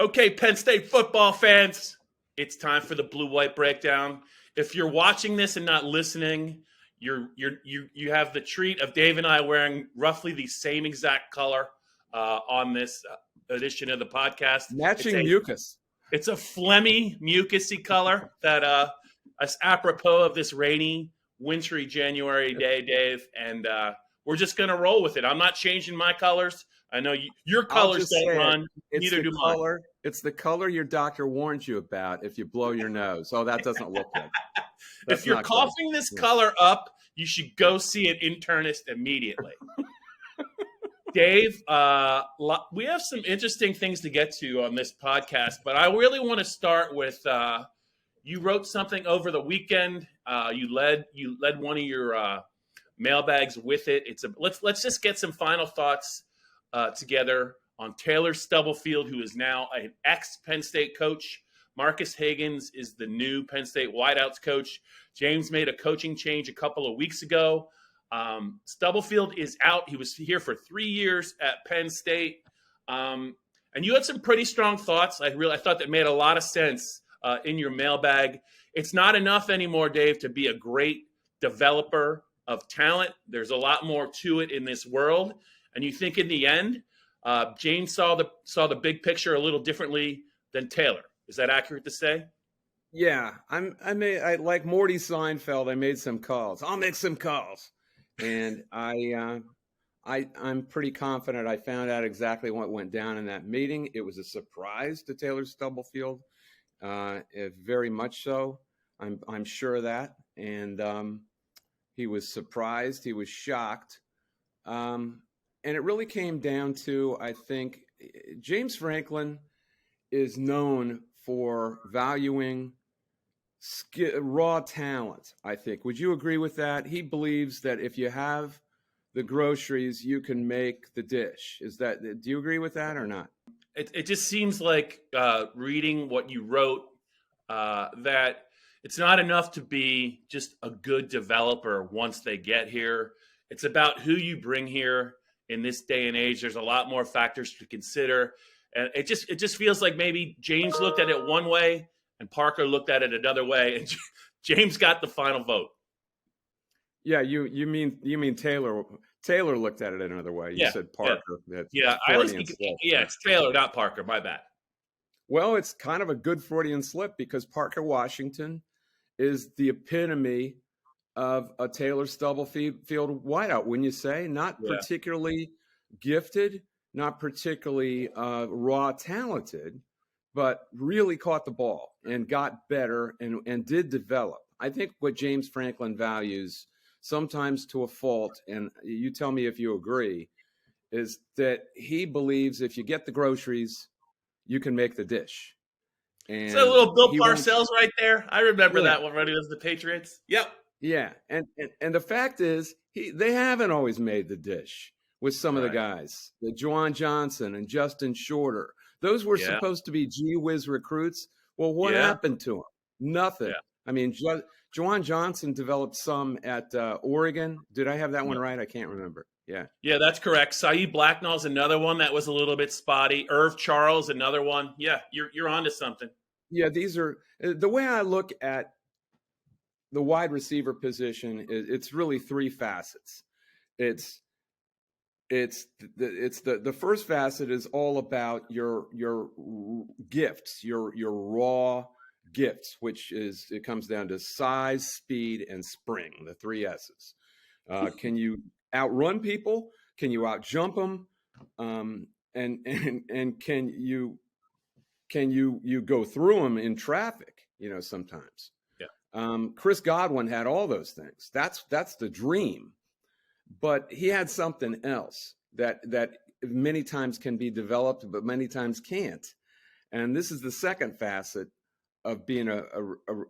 Okay, Penn State football fans, it's time for the blue-white breakdown. If you're watching this and not listening, you have the treat of Dave and I wearing roughly the same exact color on this edition of the podcast. Matching mucus. It's a phlegmy, mucusy color that is apropos of this rainy, wintry January day, Dave, and we're just going to roll with it. I'm not changing my colors. I know your colors don't run. Neither do mine. It's the color your doctor warns you about if you blow your nose. Oh, that doesn't look good. If you're coughing this color up, you should go see an internist immediately. Dave, we have some interesting things to get to on this podcast, but I really want to start with you wrote something over the weekend. You led one of your mailbags with it. Let's just get some final thoughts together on Taylor Stubblefield, who is now an ex-Penn State coach. Marcus Higgins is the new Penn State wideouts coach. James made a coaching change a couple of weeks ago. Stubblefield is out. He was here for 3 years at Penn State. And you had some pretty strong thoughts. I thought that made a lot of sense in your mailbag. It's not enough anymore, Dave, to be a great developer of talent. There's a lot more to it in this world. And you think in the end, James saw the big picture a little differently than Taylor. Is that accurate to say? Yeah, I like Morty Seinfeld. I made some calls. I'll make some calls, and I'm pretty confident I found out exactly what went down in that meeting. It was a surprise to Taylor Stubblefield, very much so. I'm sure of that, and he was surprised. He was shocked. And it really came down to, I think, James Franklin is known for valuing raw talent, I think. Would you agree with that? He believes that if you have the groceries, you can make the dish. Do you agree with that or not? It just seems like reading what you wrote that it's not enough to be just a good developer once they get here. It's about who you bring here. In this day and age, there's a lot more factors to consider. And it just feels like maybe James looked at it one way and Parker looked at it another way, and James got the final vote. Yeah, you mean Taylor? Taylor looked at it another way. You said Parker. Yeah, it's Taylor, not Parker. My bad. Well, it's kind of a good Freudian slip because Parker Washington is the epitome of a Taylor Stubblefield wideout, wouldn't you say? Not particularly gifted, not particularly raw talented, but really caught the ball and got better and did develop. I think what James Franklin values, sometimes to a fault, and you tell me if you agree, is that he believes if you get the groceries, you can make the dish. And so a little Bill Parcells right there. I remember that one when he was the Patriots. Yep. Yeah, and the fact is, they haven't always made the dish with some of the guys. The Juwan Johnson and Justin Shorter. Those were supposed to be gee whiz recruits. Well, what happened to them? Nothing. Yeah. I mean, Juwan Johnson developed some at Oregon. Did I have that one right? I can't remember. Yeah. Yeah, that's correct. Saeed Blacknall's another one that was a little bit spotty. Irv Charles, another one. Yeah, you're onto something. Yeah, these are the way I look at the wide receiver position. It's really three facets. It's the first facet is all about your gifts, your raw gifts, it comes down to size, speed, and spring, the three S's. Can you outrun people? Can you outjump them? And can you go through them in traffic? Sometimes. Chris Godwin had all those things. That's the dream, but he had something else that many times can be developed, but many times can't. And this is the second facet of being a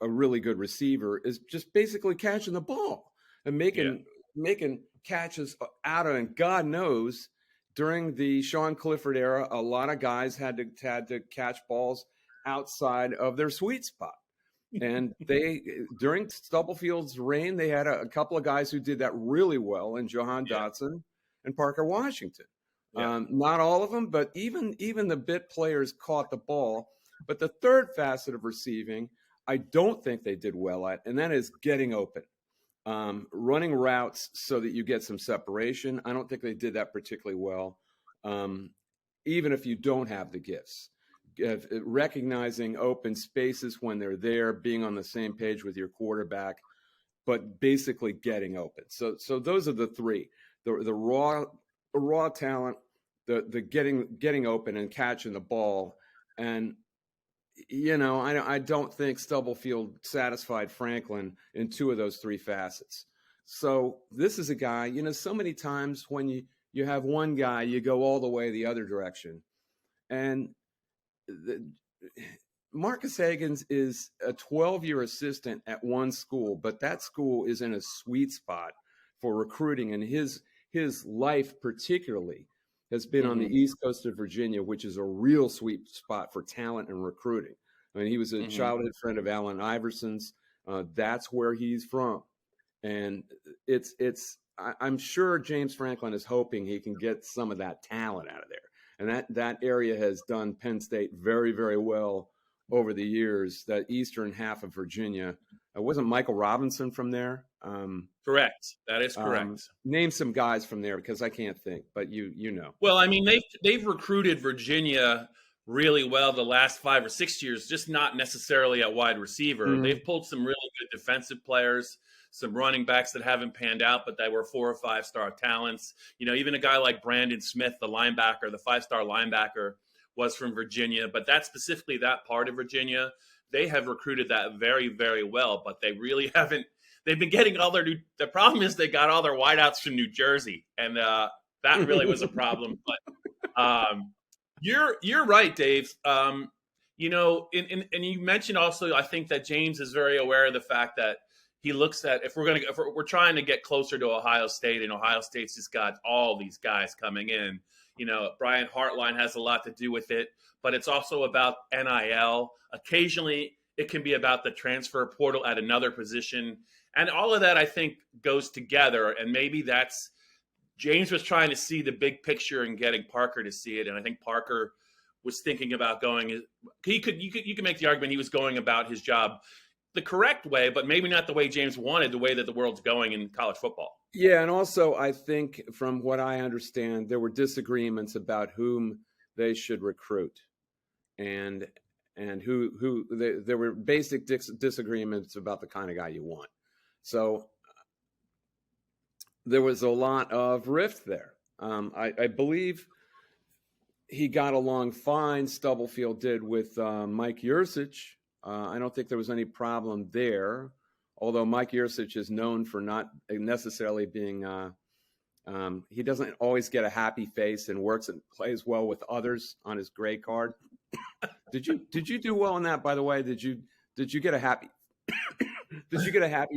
really good receiver, is just basically catching the ball and making catches out of, and God knows, during the Sean Clifford era, a lot of guys had to catch balls outside of their sweet spot. And during Stubblefield's reign, they had a couple of guys who did that really well, and Jahan Dotson and Parker Washington. Yeah. Not all of them, but even the bit players caught the ball. But the third facet of receiving, I don't think they did well at, and that is getting open. Running routes so that you get some separation. I don't think they did that particularly well, even if you don't have the gifts. Recognizing open spaces when they're there, being on the same page with your quarterback, but basically getting open. So those are the three: the raw talent, the getting open and catching the ball. And I don't think Stubblefield satisfied Franklin in two of those three facets. So this is a guy, so many times when you have one guy, you go all the way the other direction. And Marcus Hagans is a 12-year assistant at one school, but that school is in a sweet spot for recruiting. And his life particularly has been on the East Coast of Virginia, which is a real sweet spot for talent and recruiting. I mean, he was a childhood friend of Allen Iverson's. That's where he's from. And I'm sure James Franklin is hoping he can get some of that talent out of there. And that area has done Penn State very, very well over the years, that eastern half of Virginia. Wasn't Michael Robinson from there? Correct. That is correct. Name some guys from there, because I can't think, but you know. Well, I mean, they've recruited Virginia really well the last 5 or 6 years, just not necessarily at wide receiver. They've pulled some really good defensive players, some running backs that haven't panned out, but they were 4 or 5 star talents. Even a guy like Brandon Smith, the linebacker, the 5-star linebacker, was from Virginia. But that specifically, that part of Virginia, they have recruited that very, very well, but they really haven't. They've been getting all their the problem is they got all their wideouts from New Jersey, and that really was a problem. But you're right, Dave. And you mentioned also, I think that James is very aware of the fact that he looks at if we're trying to get closer to Ohio State, and Ohio State's just got all these guys coming in. Brian Hartline has a lot to do with it, but it's also about NIL. Occasionally, it can be about the transfer portal at another position. And all of that, I think, goes together. And maybe that's James was trying to see the big picture and getting Parker to see it. And I think Parker was thinking about going. You could make the argument he was going about his job the correct way, but maybe not the way James wanted, the way that the world's going in college football. Yeah, and also I think, from what I understand, there were disagreements about whom they should recruit, and who there were basic disagreements about the kind of guy you want. So there was a lot of rift there. I believe he got along fine. Stubblefield did with Mike Yursich. I don't think there was any problem there, although Mike Yursich is known for not necessarily being he doesn't always get a happy face and works and plays well with others on his grade card. Did you do well in that, by the way? Did you get a happy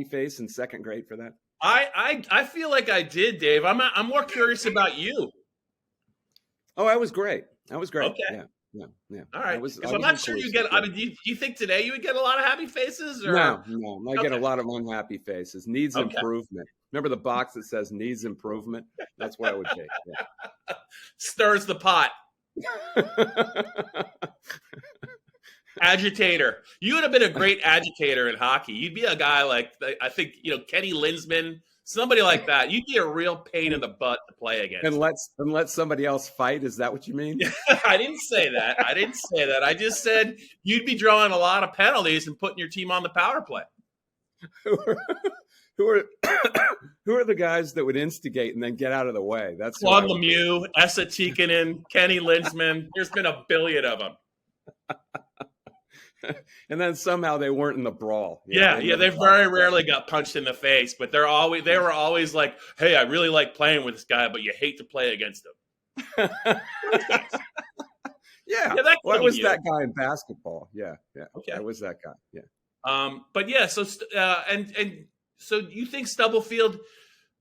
face in second grade for that? I feel like I did, Dave. I'm more curious about you. Oh, I was great. Okay. Yeah. All right. Because I'm not sure you get. I mean, do you think today you would get a lot of happy faces? Or? No. I get a lot of unhappy faces. Needs improvement. Remember the box that says needs improvement? That's what I would take. Yeah. Stirs the pot. Agitator. You would have been a great agitator in hockey. You'd be a guy like, I think, Kenny Linsman, somebody like that. You'd be a real pain in the butt to play against. And let somebody else fight. Is that what you mean? I didn't say that. I just said you'd be drawing a lot of penalties and putting your team on the power play. Who are the guys that would instigate and then get out of the way? That's Claude Lemieux, Esa Tikkanen, Kenny Linsman. There's been a billion of them. And then somehow they weren't in the brawl. Yeah, they very rarely got punched in the face, but they were always like, "Hey, I really like playing with this guy, but you hate to play against him." Yeah, well, I was that guy in basketball. Yeah. Okay, I was that guy. Yeah. But yeah, so so you think Stubblefield?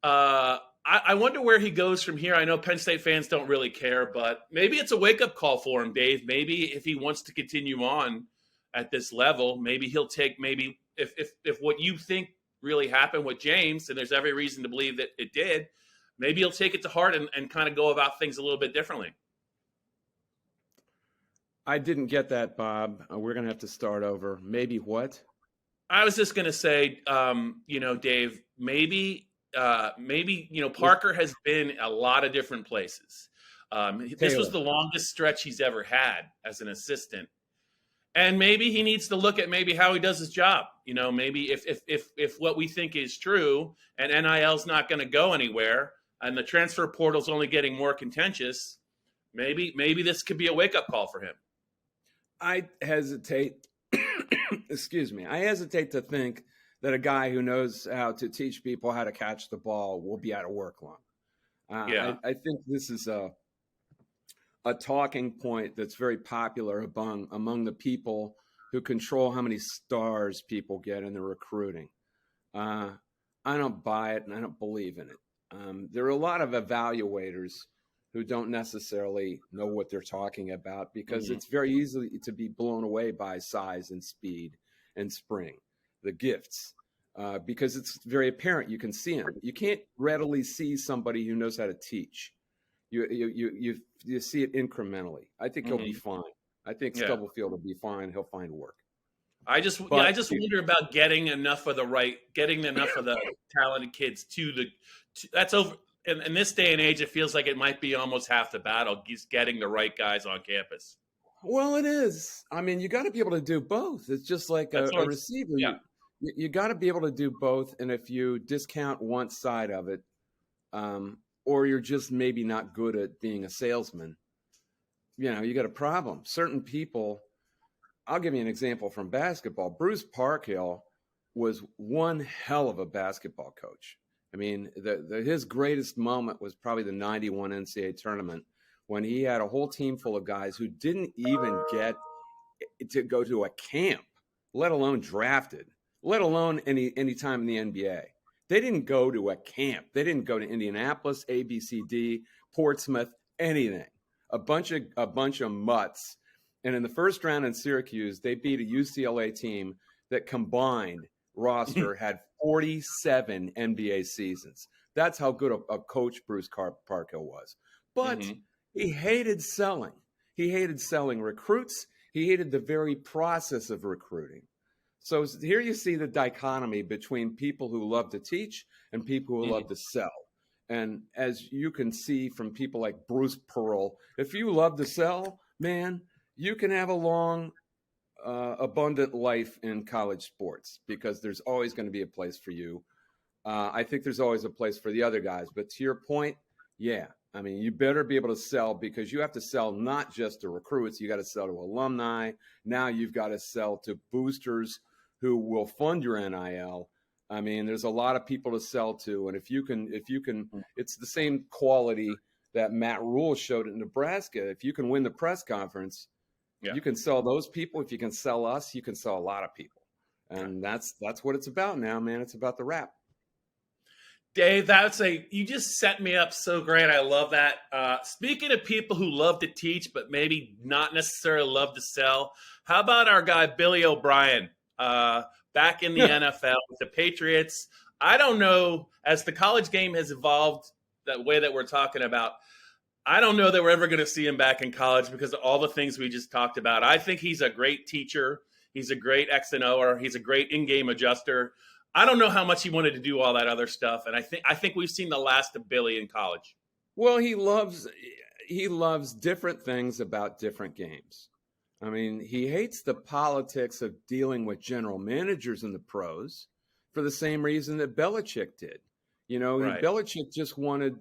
I wonder where he goes from here. I know Penn State fans don't really care, but maybe it's a wake-up call for him, Dave. Maybe if he wants to continue on at this level, maybe he'll take if what you think really happened with James, and there's every reason to believe that it did, maybe he'll take it to heart and kind of go about things a little bit differently. I didn't get that, Bob. We're going to have to start over. Maybe what? I was just going to say, Dave, maybe, Parker has been a lot of different places. This was the longest stretch he's ever had as an assistant. And maybe he needs to look at maybe how he does his job. Maybe if what we think is true and NIL's not going to go anywhere and the transfer portal's only getting more contentious, maybe this could be a wake-up call for him. I hesitate, excuse me, I hesitate to think that a guy who knows how to teach people how to catch the ball will be out of work long. I think this is a talking point that's very popular among the people who control how many stars people get in the recruiting. I don't buy it and I don't believe in it. There are a lot of evaluators who don't necessarily know what they're talking about because it's very easy to be blown away by size and speed and spring, the gifts, because it's very apparent. You can see them. You can't readily see somebody who knows how to teach. You see it incrementally. I think he'll be fine. I think Stubblefield will be fine. He'll find work. I just wonder about getting enough of the talented kids that's over. In this day and age, it feels like it might be almost half the battle, just getting the right guys on campus. Well, it is. I mean, you got to be able to do both. It's just like a receiver. Yeah. You got to be able to do both. And if you discount one side of it, or you're just maybe not good at being a salesman, you got a problem. Certain people, I'll give you an example from basketball. Bruce Parkhill was one hell of a basketball coach. I mean, his greatest moment was probably the 91 NCAA tournament when he had a whole team full of guys who didn't even get to go to a camp, let alone drafted, let alone any time in the NBA. They didn't go to a camp. They didn't go to Indianapolis, ABCD, Portsmouth, anything. A bunch of mutts. And in the first round in Syracuse, they beat a UCLA team that combined roster had 47 NBA seasons. That's how good a coach Bruce Parkhill was. But he hated selling. He hated selling recruits. He hated the very process of recruiting. So here you see the dichotomy between people who love to teach and people who love to sell. And as you can see from people like Bruce Pearl, if you love to sell, man, you can have a long, abundant life in college sports because there's always going to be a place for you. I think there's always a place for the other guys. But to your point, I mean, you better be able to sell because you have to sell not just to recruits. You got to sell to alumni. Now you've got to sell to boosters who will fund your NIL. I mean, there's a lot of people to sell to. And if you can, it's the same quality that Matt Rule showed in Nebraska. If you can win the press conference, you can sell those people. If you can sell us, you can sell a lot of people. And that's what it's about now, man. It's about the rap. Dave, you just set me up so great. I love that. Speaking of people who love to teach, but maybe not necessarily love to sell, how about our guy, Bill-o-Brien, back in the NFL with the Patriots? I don't know, as the college game has evolved that way that we're talking about, I don't know that we're ever going to see him back in college because of all the things we just talked about. I think he's a great teacher. He's a great X and O'er. He's a great in-game adjuster. I don't know how much he wanted to do all that other stuff, and I think we've seen the last of Billy in college. Well, he loves different things about different games. I mean, he hates the politics of dealing with general managers in the pros for the same reason that Belichick did. Belichick just wanted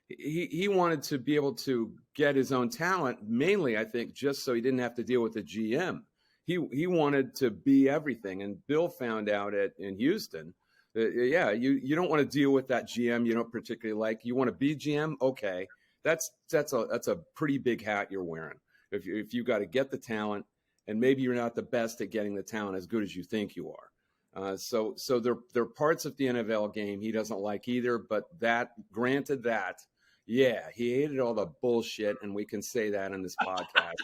he wanted to be able to get his own talent, mainly, I think, just so he didn't have to deal with the GM. He wanted to be everything, and Bill found out in Houston that you don't want to deal with that GM you don't particularly like. You want to be GM, okay? That's a pretty big hat you're wearing. If you got to get the talent, and maybe you're not the best at getting the talent as good as you think you are. So there are parts of the NFL game he doesn't like either. But he hated all the bullshit, and we can say that in this podcast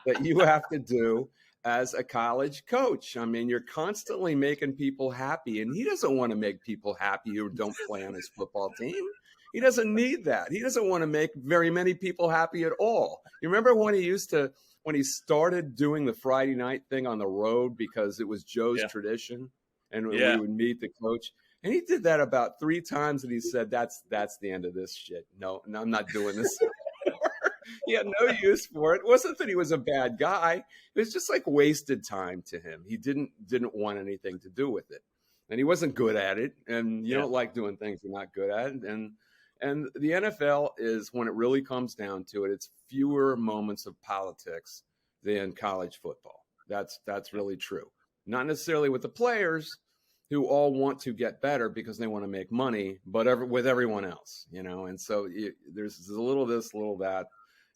that you have to do as a college coach. I mean, you're constantly making people happy, and he doesn't want to make people happy who don't play on his football team. He doesn't need that. He doesn't want to make very many people happy at all. You remember when he started doing the Friday night thing on the road because it was Joe's tradition, and we would meet the coach. And he did that about 3 times, and he said, "That's the end of this shit. No, I'm not doing this." He had no use for it. It wasn't that he was a bad guy. It was just like wasted time to him. He didn't want anything to do with it, and he wasn't good at it. And you don't like doing things you're not good at. And the NFL is, when it really comes down to it, it's fewer moments of politics than college football. That's really true. Not necessarily with the players, who all want to get better because they want to make money, but with everyone else, And so there's a little this, a little that.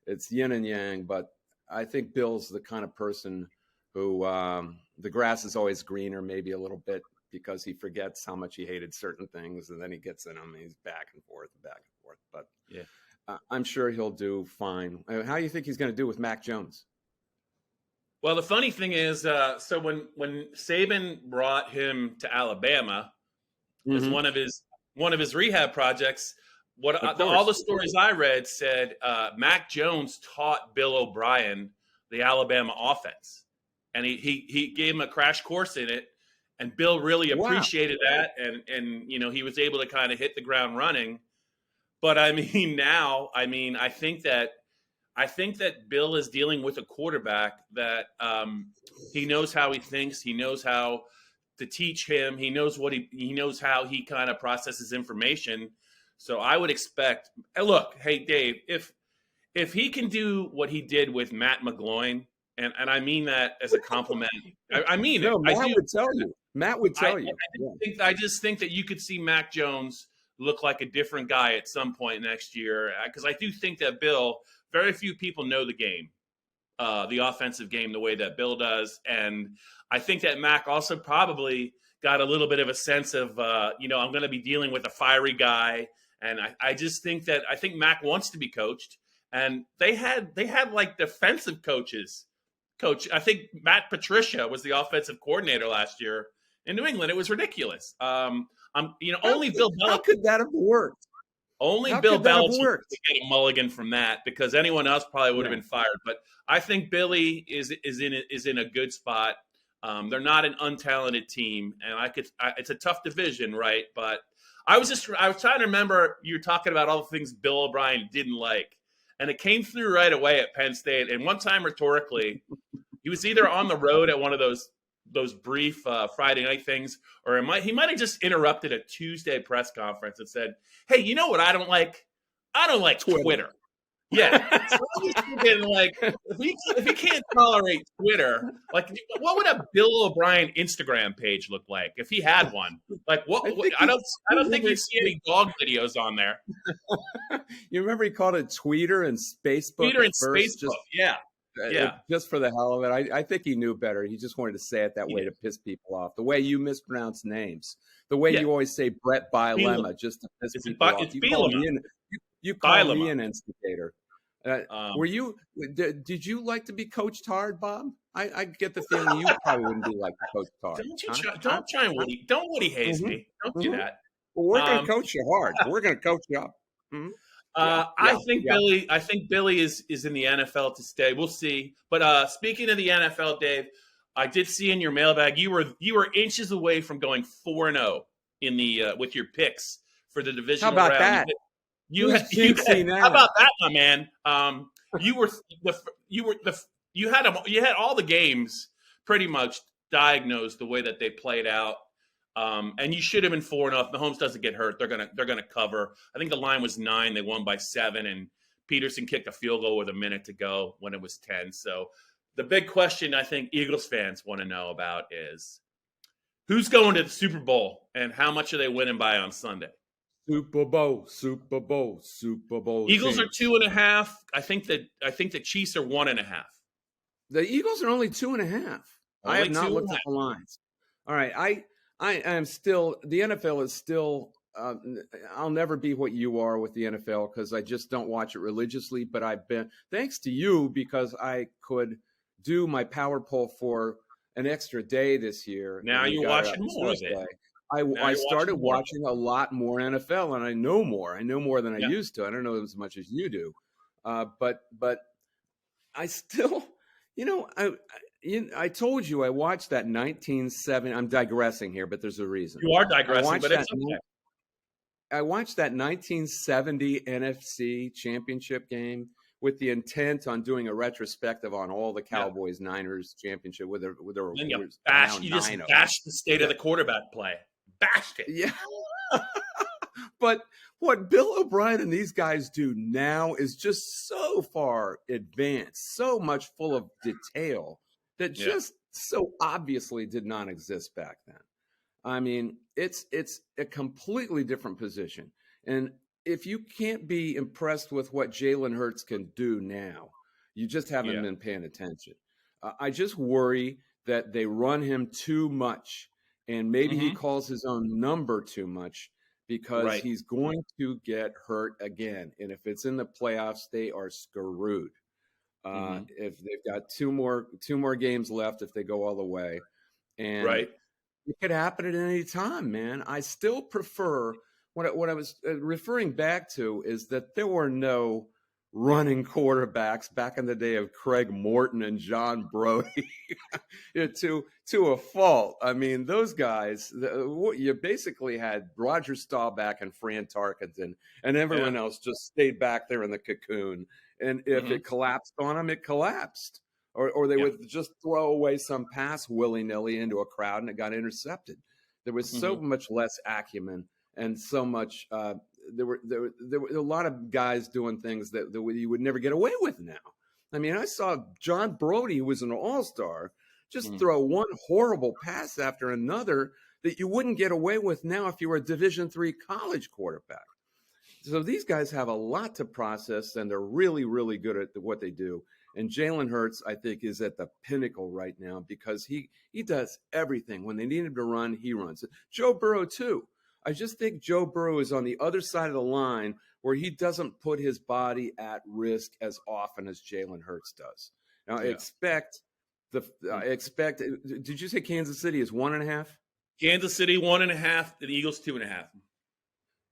It's yin and yang, but I think Bill's the kind of person who the grass is always greener, maybe a little bit, because he forgets how much he hated certain things, and then he gets in them, and he's back and forth. But I'm sure he'll do fine. How do you think he's going to do with Mac Jones? Well, the funny thing is, so when Saban brought him to Alabama as one of his rehab projects, all the stories I read said Mac Jones taught Bill O'Brien the Alabama offense, and he gave him a crash course in it, and Bill really appreciated that, and he was able to kind of hit the ground running. But I think that Bill is dealing with a quarterback that he knows how he thinks. He knows how to teach him. He knows he knows how he kind of processes information. So I would expect. Look, hey Dave, if he can do what he did with Matt McGloin, and I mean that as a compliment. I mean it. Matt would tell you. Matt would tell you. I just think that you could see Mac Jones look like a different guy at some point next year, because I do think that Bill. Very few people know the game, the offensive game, the way that Bill does. And I think that Mac also probably got a little bit of a sense of, I'm going to be dealing with a fiery guy. And I think Mac wants to be coached. And they had like defensive coaches. I think Matt Patricia was the offensive coordinator last year in New England. It was ridiculous. Only Bill Belichick. How could that have worked? Only Bill Belichick could get a mulligan from that, because anyone else probably would have been fired. But I think Billy is in a good spot. They're not an untalented team, and it's a tough division, right? But I was trying to remember, you were talking about all the things Bill O'Brien didn't like, and it came through right away at Penn State. And one time, rhetorically, he was either on the road at one of those brief Friday night things, or he might have just interrupted a Tuesday press conference and said, "Hey, you know what I don't like? I don't like Twitter." Yeah. So I was thinking, like, if he can't tolerate Twitter, like, what would a Bill O'Brien Instagram page look like if he had one? Like, I don't think you'd see any dog videos on there. You remember he called it Tweeter and Facebook? Tweeter and Facebook, yeah. Just for the hell of it. I think he knew better. He just wanted to say it that way to piss people off. The way you mispronounce names. The way you always say Brett Bielema just to piss people off. You call me an instigator. Did you like to be coached hard, Bob? I get the feeling you probably wouldn't be like to coach hard. Don't try and Woody haze me. Don't do that. Well, we're going to coach you hard. We're going to coach you up. Mm-hmm. I think Billy is in the NFL to stay. We'll see. But speaking of the NFL, Dave, I did see in your mailbag you were inches away from going 4-0 in the with your picks for the divisional round. How about that? How about that, my man? You had all the games pretty much diagnosed the way that they played out. And you should have been 4-0. If Mahomes doesn't get hurt, they're gonna cover. I think the line was 9. They won by 7, and Peterson kicked a field goal with a minute to go when it was 10. So the big question I think Eagles fans want to know about is who's going to the Super Bowl and how much are they winning by on Sunday? Super Bowl. Eagles are 2.5. I think the Chiefs are 1.5. The Eagles are only 2.5. I have not looked at the lines. All right, I am still, the NFL is still, I'll never be what you are with the NFL because I just don't watch it religiously, but I've been, thanks to you, because I could do my power poll for an extra day this year. Now you're watching more of it. Now I you're started watching more. watching a lot more NFL, and I know more. I know more than I Yeah. used to. I don't know as much as you do, but I still, I told you I watched that 1970. I'm digressing here, but there's a reason. You are I digressing, watched but that. it's okay. I watched that 1970 NFC Championship game with the intent on doing a retrospective on all the Cowboys Niners championship with there Then you was bash. now You just 9 of them. bashed the state Yeah. of the quarterback play. Bashed it. Yeah. But what Bill O'Brien and these guys do now is just so far advanced, so much full of detail that just so obviously did not exist back then. I mean, it's a completely different position. And if you can't be impressed with what Jalen Hurts can do now, you just haven't been paying attention. I just worry that they run him too much, and maybe he calls his own number too much because he's going to get hurt again. And if it's in the playoffs, they are screwed. If they've got two more games left, if they go all the way, and it could happen at any time, man. I still prefer what I was referring back to is that there were no running quarterbacks back in the day of Craig Morton and John Brodie to a fault. I mean, those guys, you basically had Roger Staubach and Fran Tarkenton, and everyone else just stayed back there in the cocoon. And if it collapsed on them, it collapsed. Or they would just throw away some pass willy-nilly into a crowd and it got intercepted. There was so much less acumen and so much there were a lot of guys doing things that you would never get away with now. I mean, I saw John Brodie, who was an all-star, just throw one horrible pass after another that you wouldn't get away with now if you were a Division III college quarterback. So these guys have a lot to process, and they're really, really good at what they do. And Jalen Hurts, I think, is at the pinnacle right now because he does everything. When they need him to run, he runs. Joe Burrow, too. I just think Joe Burrow is on the other side of the line where he doesn't put his body at risk as often as Jalen Hurts does. Now, I expect. Did you say Kansas City is 1.5? Kansas City 1.5. The Eagles 2.5.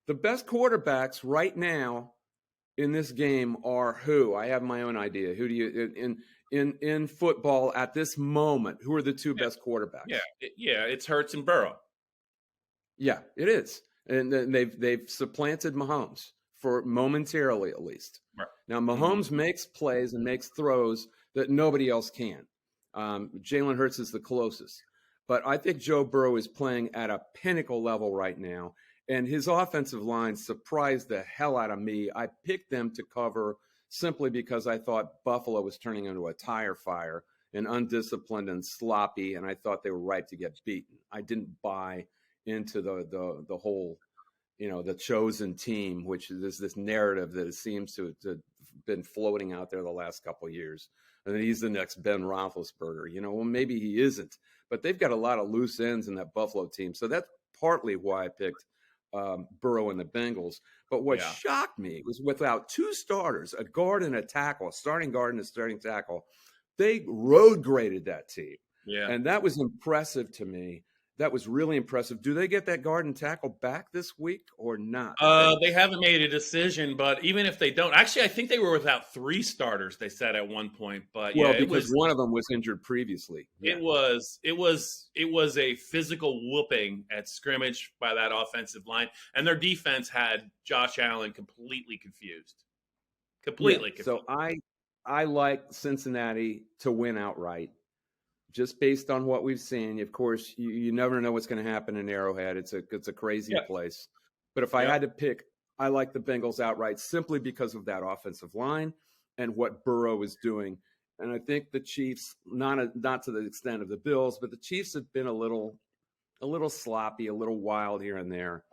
The best quarterbacks right now in this game are who? I have my own idea. Who do you in football at this moment? Who are the two best quarterbacks? It's Hurts and Burrow. Yeah, it is, and they've supplanted Mahomes for momentarily at least. Right. Now Mahomes makes plays and makes throws that nobody else can. Jalen Hurts is the closest, but I think Joe Burrow is playing at a pinnacle level right now. And his offensive line surprised the hell out of me. I picked them to cover simply because I thought Buffalo was turning into a tire fire and undisciplined and sloppy, and I thought they were ripe to get beaten. I didn't buy into the whole, the chosen team, which is this narrative that it seems to have been floating out there the last couple of years. And then he's the next Ben Roethlisberger. Well, maybe he isn't, but they've got a lot of loose ends in that Buffalo team. So that's partly why I picked Burrow and the Bengals. But what shocked me was without two starters, a guard and a tackle, a starting guard and a starting tackle, they road graded that team. Yeah. And that was impressive to me. That was really impressive. Do they get that guard and tackle back this week or not? They haven't made a decision, but even if they don't, actually, I think they were without 3 starters. They said at one point, but because one of them was injured previously. Yeah. It was a physical whooping at scrimmage by that offensive line, and their defense had Josh Allen completely confused. Confused. So I like Cincinnati to win outright. Just based on what we've seen. Of course, you never know what's going to happen in Arrowhead. It's a crazy place. But if I had to pick, I like the Bengals outright simply because of that offensive line and what Burrow is doing. And I think the Chiefs, not to the extent of the Bills, but the Chiefs have been a little sloppy, a little wild here and there.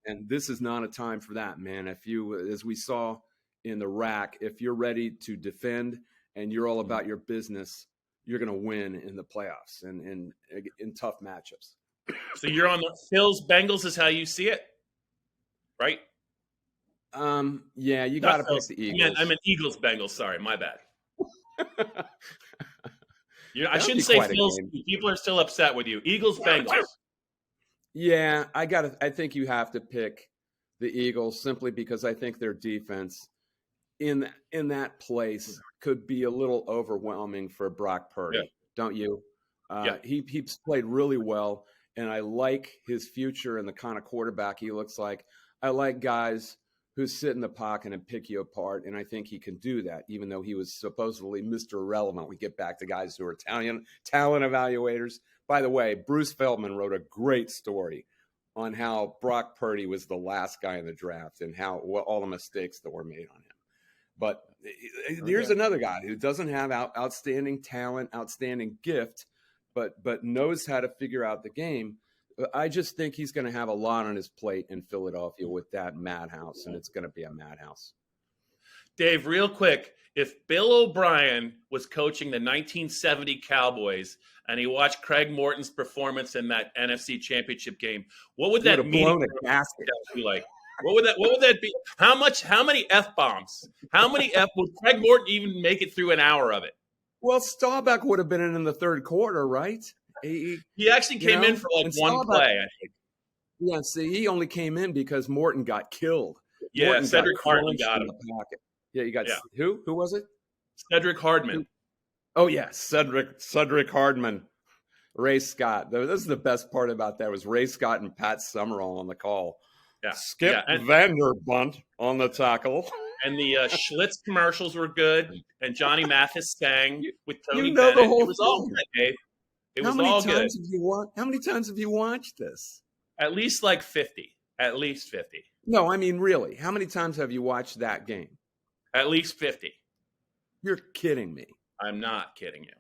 And this is not a time for that, man. If you, as we saw in the rack, if you're ready to defend and you're all about your business, you're going to win in the playoffs and in tough matchups. So you're on the Bills Bengals is how you see it, right? Yeah, you got to pick the Eagles. I'm an Eagles Bengals. Sorry, my bad. I shouldn't say Bills. People are still upset with you. Eagles Bengals. Yeah, I think you have to pick the Eagles simply because I think their defense in that place could be a little overwhelming for Brock Yeah, Purdy, don't you? yeah. He's played really well, and I like his future and the kind of quarterback he looks like. I like guys who sit in the pocket and pick you apart, and I think he can do that, even though he was supposedly Mr. Irrelevant. We get back to guys who are talent evaluators. By the way, Bruce Feldman wrote a great story on how Brock Purdy was the last guy in the draft and what all the mistakes that were made on him. But here's another guy who doesn't have outstanding talent, outstanding gift, but knows how to figure out the game. I just think he's going to have a lot on his plate in Philadelphia with that madhouse, and it's going to be a madhouse. Dave, real quick, if Bill O'Brien was coaching the 1970 Cowboys and he watched Craig Morton's performance in that NFC Championship game, what would that mean? Be like? What would that be? How many F-bombs? Would Craig Morton even make it through an hour of it? Well, Staubach would have been in the third quarter, right? He actually came in for like one play, I think. Yeah, see, he only came in because Morton got killed. Yeah, Morton Cedric Hardman got him. Yeah, you got who? Who was it? Cedric Hardman. Oh yeah, Cedric Hardman. Ray Scott. This is the best part about that was Ray Scott and Pat Summerall on the call. Yeah. Skip Vanderbunt on the tackle. And the Schlitz commercials were good, and Johnny Mathis sang with Tony you know Bennett. The whole it was all good, Dave. It was all good. How many times have you watched this? At least like 50. At least 50. No, I mean really. How many times have you watched that game? At least 50. You're kidding me. I'm not kidding you.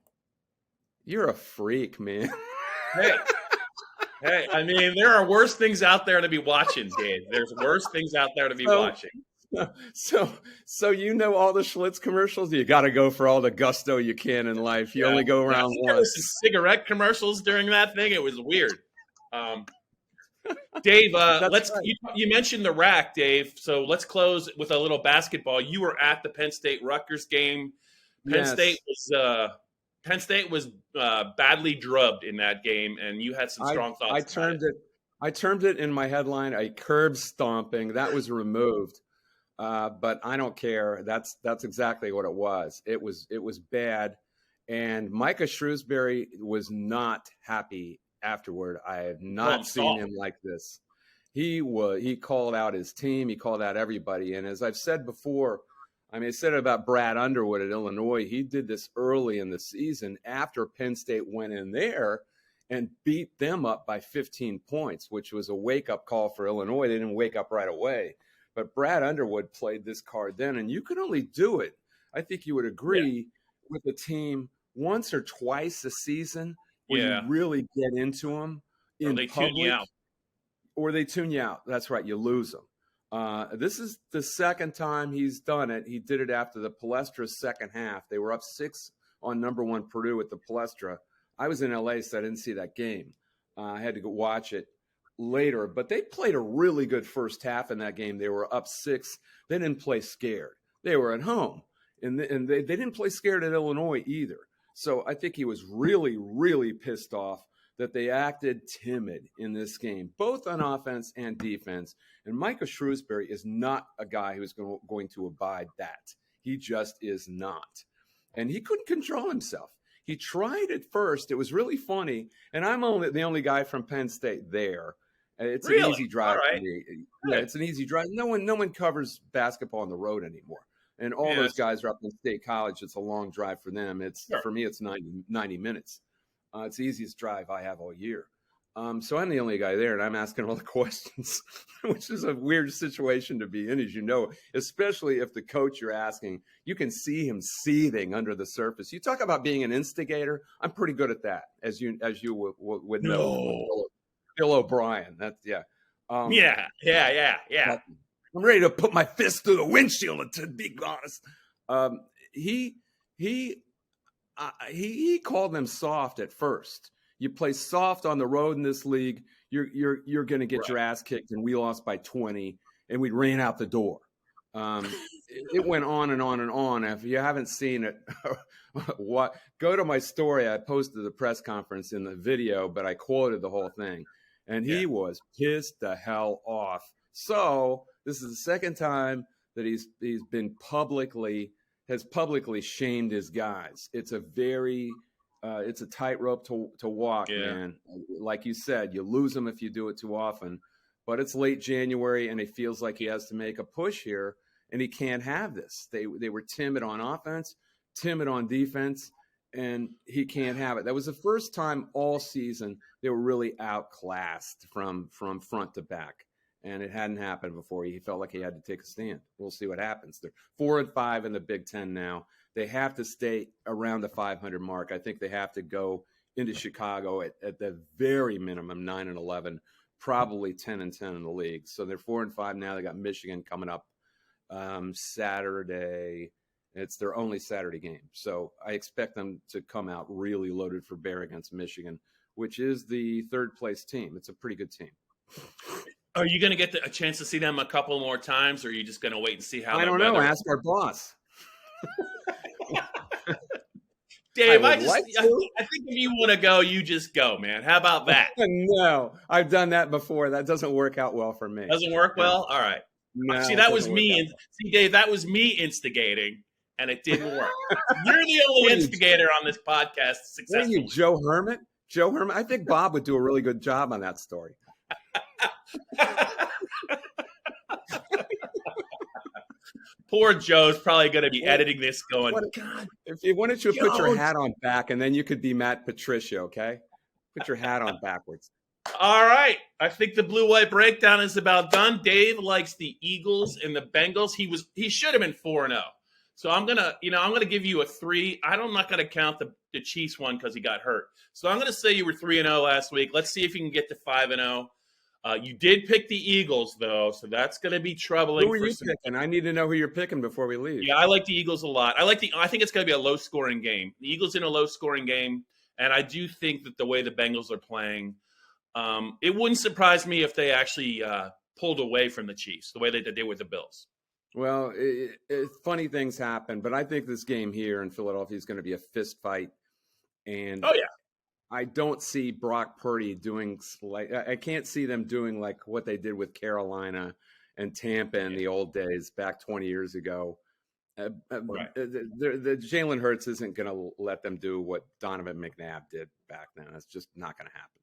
You're a freak, man. Hey, I mean, there are worse things out there to be watching, Dave. There's worse things out there to be watching. So you know all the Schlitz commercials? You got to go for all the gusto you can in life. You only go around once. There was some cigarette commercials during that thing. It was weird. Dave, you mentioned the rack, Dave. So let's close with a little basketball. You were at the Penn State Rutgers game. Penn State was badly drubbed in that game, and you had some strong thoughts. I termed it in my headline a curb stomping. That was removed. But I don't care. That's exactly what it was. It was bad, and Micah Shrewsbury was not happy afterward. I have not seen him like this. He called out his team. He called out everybody. And as I've said before, I mean, I said it about Brad Underwood at Illinois. He did this early in the season after Penn State went in there and beat them up by 15 points, which was a wake-up call for Illinois. They didn't wake up right away. But Brad Underwood played this card then, and you can only do it, I think you would agree, with a team once or twice a season where you really get into them in public. Tune you out. Or they tune you out. That's right. You lose them. This is the second time he's done it. He did it after the Palestra second half. They were up 6 on number 1 Purdue at the Palestra. I was in L.A., so I didn't see that game. I had to go watch it later, but they played a really good first half in that game. They were up 6. They didn't play scared. They were at home, and they didn't play scared at Illinois either. So I think he was really, really pissed off that they acted timid in this game, both on offense and defense. And Micah Shrewsbury is not a guy who's going to abide that. He just is not. And he couldn't control himself. He tried at first. It was really funny. And I'm the only guy from Penn State there. It's an easy drive for me. Yeah, it's an easy drive. No one covers basketball on the road anymore. And all those guys are up in State College. It's a long drive for them. For me, it's 90 minutes. It's the easiest drive I have all year. So I'm the only guy there, and I'm asking all the questions, which is a weird situation to be in, as you know, especially if the coach you're asking, you can see him seething under the surface. You talk about being an instigator. I'm pretty good at that, as you would know. No. Bill O'Brien. Yeah. I'm ready to put my fist through the windshield, to be honest. He called them soft at first. You play soft on the road in this league, you're going to get your ass kicked, and we lost by 20, and we ran out the door. It went on and on and on. If you haven't seen it, go to my story. I posted the press conference in the video, but I quoted the whole thing. and he was pissed the hell off. So this is the second time that he's been publicly shamed his guys. It's a very it's a tightrope to walk, man. Like you said, you lose them if you do it too often. But it's late January, and it feels like he has to make a push here, and he can't have this. They were timid on offense, timid on defense, and he can't have it. That was the first time all season they were really outclassed from front to back, and it hadn't happened before. He felt like he had to take a stand. We'll see what happens. They're 4-5 in the Big Ten now. They have to stay around the 500 mark. I think they have to go into Chicago at the very minimum 9-11. Probably 10-10 in the league. So they're 4-5 now. They got Michigan coming up Saturday. It's their only Saturday game. So I expect them to come out really loaded for bear against Michigan, which is the third place team. It's a pretty good team. Are you going to get a chance to see them a couple more times, or are you just going to wait and see how? I don't know. Ask our boss. Dave, I think if you want to go, you just go, man. How about that? No, I've done that before. That doesn't work out well for me. Doesn't work well? All right. No, see, that was me. See, Dave, that was me instigating, and it didn't work. You're the only instigator on this podcast successfully. What are you, Joe Herman? Joe Herman? I think Bob would do a really good job on that story. Poor Joe's probably going to be editing this going, God. If you wanted to put your hat on back, and then you could be Matt Patricia, okay? Put your hat on backwards. All right. I think the blue-white breakdown is about done. Dave likes the Eagles and the Bengals. He should have been 4-0. So I'm gonna give you a 3. I'm not gonna count the Chiefs one because he got hurt. So I'm gonna say you were 3-0 last week. Let's see if you can get to 5-0. You did pick the Eagles, though, so that's going to be troubling. Who are you picking? I need to know who you're picking before we leave. Yeah, I like the Eagles a lot. I think it's going to be a low-scoring game. The Eagles in a low-scoring game, and I do think that the way the Bengals are playing, it wouldn't surprise me if they actually pulled away from the Chiefs, the way they did with the Bills. Well, funny things happen, but I think this game here in Philadelphia is going to be a fist fight. And I don't see Brock Purdy doing I can't see them doing like what they did with Carolina and Tampa in the old days back 20 years ago. The Jalen Hurts isn't going to let them do what Donovan McNabb did back then. That's just not going to happen.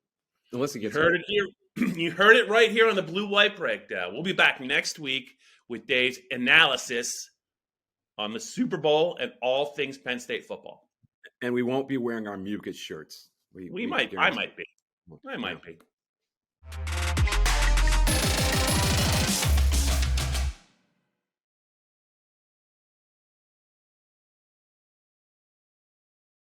Unless he gets heard it here. You heard it right here on the Blue White Breakdown. We'll be back next week with Dave's analysis on the Super Bowl and all things Penn State football. And we won't be wearing our mucus shirts. I might be.